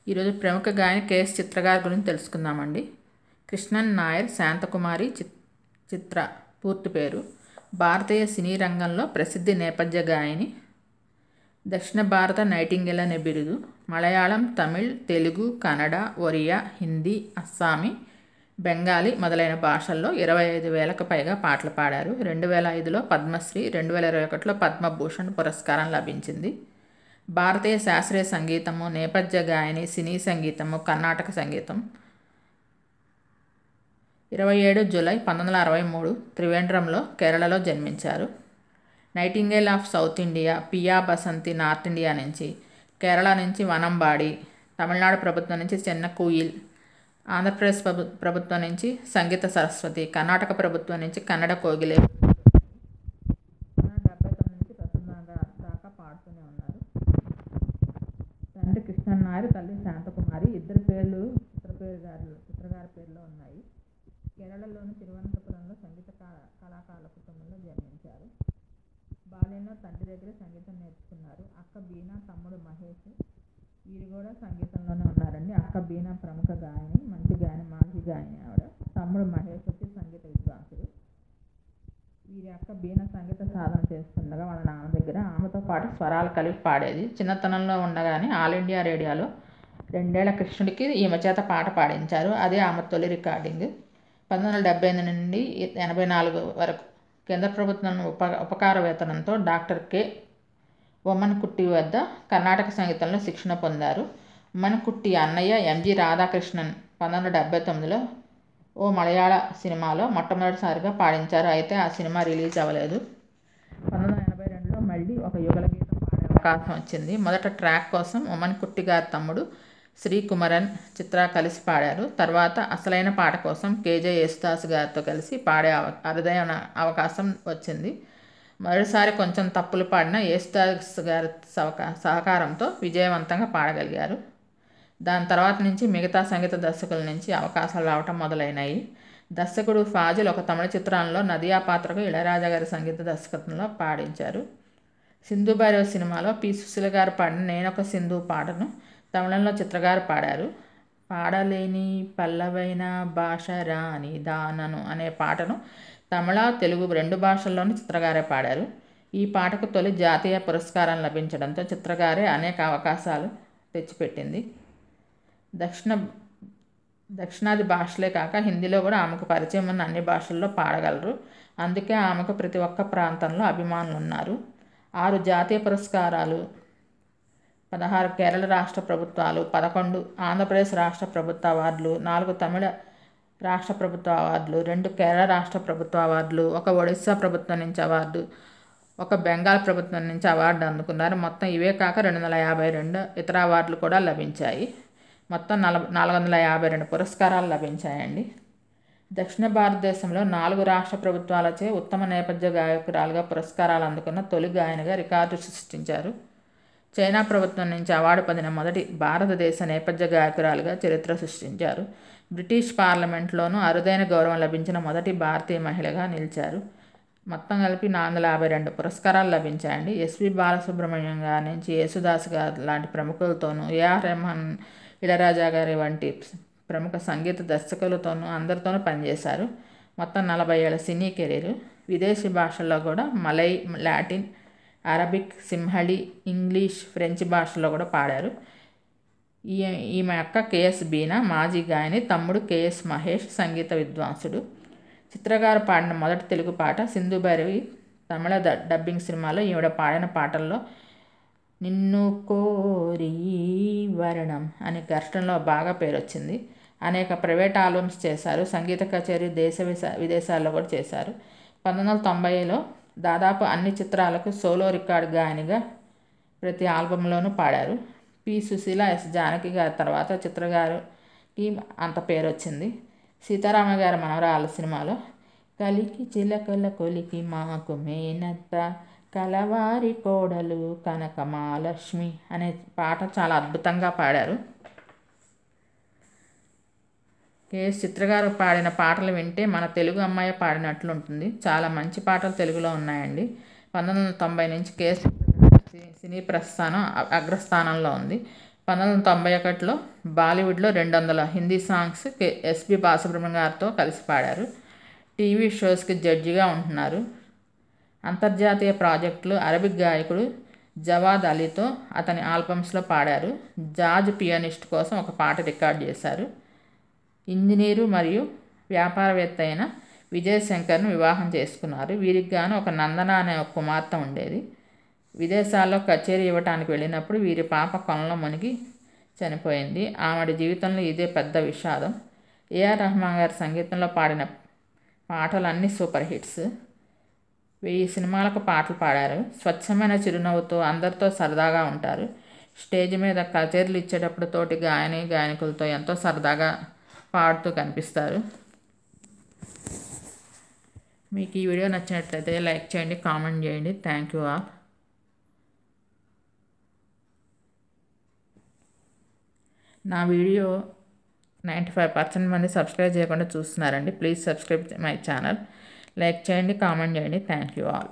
ఈరోజు ప్రముఖ గాయని కెఎస్ చిత్ర గారి గురించి తెలుసుకుందామండి. కృష్ణన్ నాయర్ శాంతకుమారి చిత్ర పూర్తి పేరు. భారతీయ సినీ రంగంలో ప్రసిద్ధి నేపథ్య గాయని. దక్షిణ భారత నైటింగేల్ అనే బిరుదు. మలయాళం, తమిళ్, తెలుగు, కన్నడ, ఒరియా, హిందీ, అస్సామీ, బెంగాలీ మొదలైన భాషల్లో 25,000కు పైగా పాటలు పాడారు. 2005లో పద్మశ్రీ, 2021లో పద్మభూషణ్ పురస్కారం లభించింది. భారతీయ శాస్త్రీయ సంగీతము, నేపథ్య గాయని, సినీ సంగీతము, కర్ణాటక సంగీతం. 27 జూలై 1963 త్రివేంద్రంలో, కేరళలో జన్మించారు. Nightingale of south India, Piya Basanti north India నుంచి, కేరళ నుంచి వనంబాడి, తమిళనాడు ప్రభుత్వం నుంచి చెన్న కుయిల్, ఆంధ్రప్రదేశ్ ప్రభుత్వం నుంచి సంగీత సరస్వతి, కర్ణాటక ప్రభుత్వం నుంచి కన్నడ కోగిలే. 1979 నుంచి ప్రస్తుతం దాకా పాడుతూనే ఉన్నారు. తండ్రి కృష్ణన్ నాయర్, తల్లి శాంతకుమారి. ఇద్దరు పేర్లు చిత్రగారి పేరులో ఉన్నాయి. కేరళలోని తిరువనంతపురంలో సంగీత కళాకారుల కుటుంబంలో జన్మించారు. బాల్యంలో తండ్రి దగ్గర సంగీతం నేర్చుకున్నారు. అక్క బీనా, తమ్ముడు మహేష్, వీరు కూడా సంగీతంలోనే ఉన్నారండి. అక్క బీనా ప్రముఖ గాయని, మంచి గాయని, మాజీ గాయని ఆవిడ. తమ్ముడు మహేష్ వచ్చి సంగీత విద్వాంసుడు. వీరి అక్క బీనా సంగీత సాధన చేస్తుండగా వాళ్ళ నాన్న దగ్గర ఆమెతో పాటు స్వరాలు కలిపి పాడేది. చిన్నతనంలో ఉండగానే ఆల్ ఇండియా రేడియోలో 2 ఏళ్ల కృష్ణుడికి ఈమె చేత పాట పాడించారు. అదే ఆమె తొలి రికార్డింగ్. 1978 నుండి 1984 వరకు కేంద్ర ప్రభుత్వం ఉపకార వేతనంతో డాక్టర్ కె. ఉమ్మన్కుట్టి వద్ద కర్ణాటక సంగీతంలో శిక్షణ పొందారు. ఉమ్మన్కుట్టి అన్నయ్య ఎంజి రాధాకృష్ణన్ 1979లో ఓ మలయాళ సినిమాలో మొట్టమొదటిసారిగా పాడించారు. అయితే ఆ సినిమా రిలీజ్ అవ్వలేదు. 1982లో మళ్ళీ ఒక యుగల గీతం పాడే అవకాశం వచ్చింది. మొదట ట్రాక్ కోసం ఉమ్మన్కుట్టి గారి తమ్ముడు శ్రీకుమరన్, చిత్ర కలిసి పాడారు. తర్వాత అసలైన పాట కోసం కేజే యేసుదాస్ గారితో కలిసి పాడే అరుదైన అవకాశం వచ్చింది. మొదటిసారి కొంచెం తప్పులు పాడిన యేసుదాస్ గారి సహకారంతో విజయవంతంగా పాడగలిగారు. దాని తర్వాత నుంచి మిగతా సంగీత దర్శకుల నుంచి అవకాశాలు రావటం మొదలైనాయి. దర్శకుడు ఫాజిల్ ఒక తమిళ చిత్రంలో నదియా పాత్రకు ఇళయరాజా గారి సంగీత దర్శకత్వంలో పాడించారు. సింధు భైరవ్ సినిమాలో పి. సుశీల గారు పాడిన నేనొక సింధు పాటను తమిళంలో చిత్రగారు పాడారు. పాడలేని పల్లవైన భాష రాని దానను అనే పాటను తమిళ, తెలుగు 2 భాషల్లోనూ చిత్రగారే పాడారు. ఈ పాటకు తొలి జాతీయ పురస్కారం లభించడంతో చిత్రగారే అనేక అవకాశాలు తెచ్చిపెట్టింది. దక్షిణాది భాషలే కాక హిందీలో కూడా ఆమెకు పరిచయం ఉన్న అన్ని భాషల్లో పాడగలరు. అందుకే ఆమెకు ప్రతి ఒక్క ప్రాంతంలో అభిమానులు ఉన్నారు. 6 జాతీయ పురస్కారాలు, 16 కేరళ రాష్ట్ర ప్రభుత్వాలు, 11 ఆంధ్రప్రదేశ్ రాష్ట్ర ప్రభుత్వ అవార్డులు, 4 తమిళ రాష్ట్ర ప్రభుత్వ అవార్డులు, 2 కేరళ రాష్ట్ర ప్రభుత్వ అవార్డులు, 1 ఒడిశా ప్రభుత్వం నుంచి అవార్డు, 1 బెంగాల్ ప్రభుత్వం నుంచి అవార్డు అందుకున్నారు. మొత్తం ఇవే కాక 252 ఇతర అవార్డులు కూడా లభించాయి. మొత్తం 452 పురస్కారాలు లభించాయండి. దక్షిణ భారతదేశంలో 4 రాష్ట్ర ప్రభుత్వాలచే ఉత్తమ నేపథ్య గాయకురాలుగా పురస్కారాలు అందుకున్న తొలి గాయనిగా రికార్డు సృష్టించారు. చైనా ప్రభుత్వం నుంచి అవార్డు పొందిన మొదటి భారతదేశ నేపథ్య గాయకురాలుగా చరిత్ర సృష్టించారు. బ్రిటిష్ పార్లమెంట్లోనూ అరుదైన గౌరవం లభించిన మొదటి భారతీయ మహిళగా నిలిచారు. మొత్తం కలిపి 452 పురస్కారాలు లభించాయండి. ఎస్పి బాలసుబ్రహ్మణ్యం గారి నుంచి యేసుదాస్ గారు లాంటి ప్రముఖులతోనూ, ఏఆర్ రెహమాన్, ఇళయరాజా గారి వంటి ప్రముఖ సంగీత దర్శకులతోనూ అందరితోనూ పనిచేశారు. మొత్తం 40 ఏళ్ల సినీ కెరీరు. విదేశీ భాషల్లో కూడా Malay, Latin, Arabic, Sinhala, English, French భాషల్లో కూడా పాడారు. ఈమె అక్క కెఎస్ బీనా మాజీ గాయని, తమ్ముడు కెఎస్ మహేష్ సంగీత విద్వాంసుడు. చిత్రగారు పాడిన మొదటి తెలుగు పాట సింధు భైరవి తమిళ డబ్బింగ్ సినిమాలో ఈవిడ పాడిన పాటల్లో నిన్ను కోరి వరణం అనే ఘర్షణలో బాగా పేరొచ్చింది. అనేక ప్రైవేట్ ఆల్బమ్స్ చేశారు. సంగీత కచేరీ దేశ విదేశాల్లో కూడా చేశారు. 1990లో దాదాపు అన్ని చిత్రాలకు సోలో రికార్డు గాయనిగా ప్రతి ఆల్బంలోనూ పాడారు. పి. సుశీల, ఎస్. జానకి గారి తర్వాత చిత్రగారికి అంత పేరు వచ్చింది. సీతారామ గారి మనవరాళ్ళ సినిమాలో కలికి చిలకల కొలికి మాకు మేనత్త కలవారి కోడలు కనకమాలక్ష్మి అనే పాట చాలా అద్భుతంగా పాడారు. కెఎస్ చిత్రగారు పాడిన పాటలు వింటే మన తెలుగు అమ్మాయి పాడినట్లు ఉంటుంది. చాలా మంచి పాటలు తెలుగులో ఉన్నాయండి. 1990 నుంచి కెఎస్ సినీ ప్రస్థానం అగ్రస్థానంలో ఉంది. 1991లో బాలీవుడ్లో 200 హిందీ సాంగ్స్ ఎస్పి బాలసుబ్రహ్మణ్యం గారితో కలిసి పాడారు. టీవీ షోస్కి జడ్జిగా ఉంటున్నారు. అంతర్జాతీయ ప్రాజెక్టులు అరబిక్ గాయకుడు జవాద్ అలీతో అతని ఆల్బమ్స్లో పాడారు. జాజ్ పియానిస్ట్ కోసం ఒక పాట రికార్డ్ చేశారు. ఇంజనీరు మరియు వ్యాపారవేత్త అయిన విజయ్ శంకర్ను వివాహం చేసుకున్నారు. వీరికి గాను ఒక నందన అనే ఒక కుమార్తె ఉండేది. విదేశాల్లో కచేరీ ఇవ్వటానికి వెళ్ళినప్పుడు వీరి పాప కొలంలో మునిగి చనిపోయింది. ఆమెడి జీవితంలో ఇదే పెద్ద విషాదం. ఏఆర్ రెహమాన్ గారి సంగీతంలో పాడిన పాటలన్నీ సూపర్ హిట్స్. 1000 సినిమాలకు పాటలు పాడారు. స్వచ్ఛమైన చిరునవ్వుతో అందరితో సరదాగా ఉంటారు. స్టేజ్ మీద కచేరీలు ఇచ్చేటప్పుడు తోటి గాయకులతో ఎంతో సరదాగా పాడుతూ కనిపిస్తారు. మీకు ఈ వీడియో నచ్చినట్లయితే లైక్ చేయండి, కామెంట్ చేయండి. Thank you all. నా వీడియో 95% మంది సబ్స్క్రైబ్ చేయకుండా చూస్తున్నారండి. Please subscribe my channel. Like చేయండి, కామెంట్ చేయండి. Thank you all.